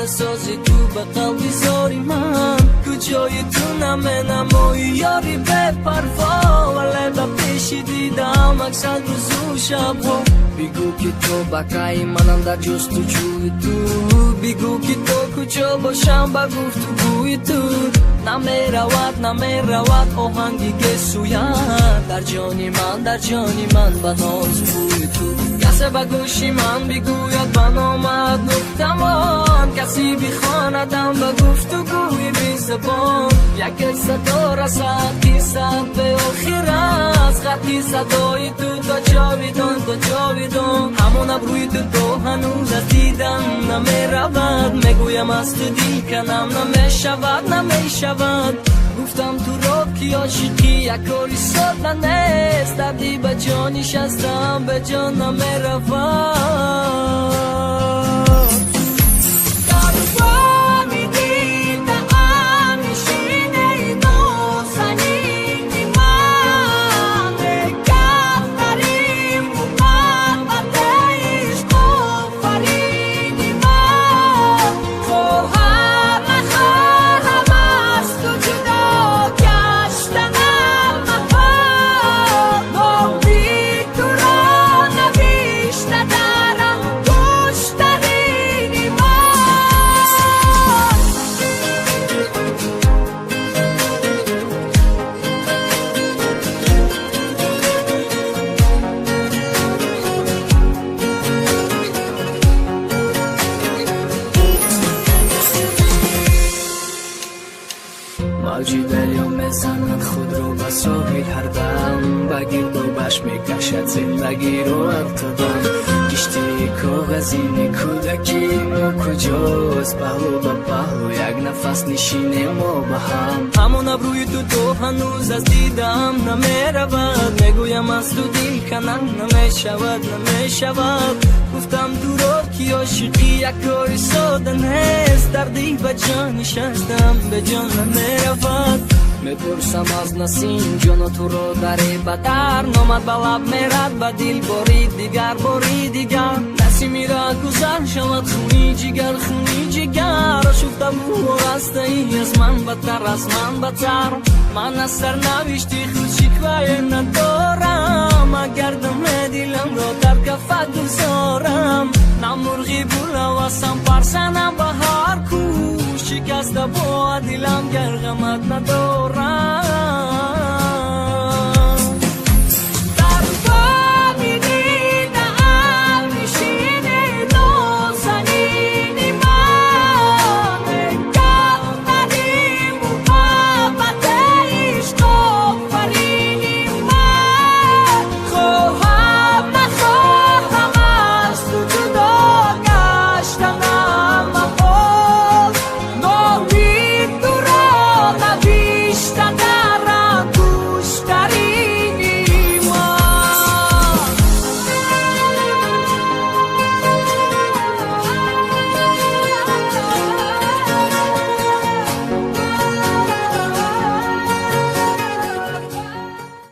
خنده سازی تو به قلبی زاری من کجای تو نمایی یاری به پروا ولی به پیشی دیدم اکثر روز و شبها بگو که تو بقای منم در جستجوی تو بگو که تو کجا باشم با گفتگوی تو نمیرود آهنگی که سوید در جانی من به ناز بوی تو کسی به گوشی من بگوید من آمد نکتمان کسی بخواندم به گفتگوی بی زبان یک صدا رسد که صد به آخر است خطی صدای تو تا جاویدان همون ابروی تو هنوز از دیدم نمیرود میگویم از تو دیل کنم نمیشود گفتم تو را که عاشقی یک کاری ساده نیست دردی به جان نشستم به جان نمیرود موجی دریا میزند خود رو به ساحل هر دم بگیر و بش میکشد زندگی رو ارتبان کشتی کاغذین کودکی ما کجاست پهلو به پهلو یک نفس نشینه ما به هم همون ابروی تو هنوز از دیدم نمیرود میگویم از تو دیل کنم نمیشود گفتم تو را که عاشقی یک کاری ساده نیست دردی به جان نشستم به جان نمیرود میپرسم از نسیم جان تو را داری بدر نامد به لب میرد به دل باری دیگر نسیمی را گذر شود خونی جگر شفته بو رسته ای از من بدتر من از سر نوشتی خود شکوه ندارم اگر دم دلم را در کفت گذارم نمرغی بولواسم پرسنم به هر کو شکسته با دلم گر غمت ندارم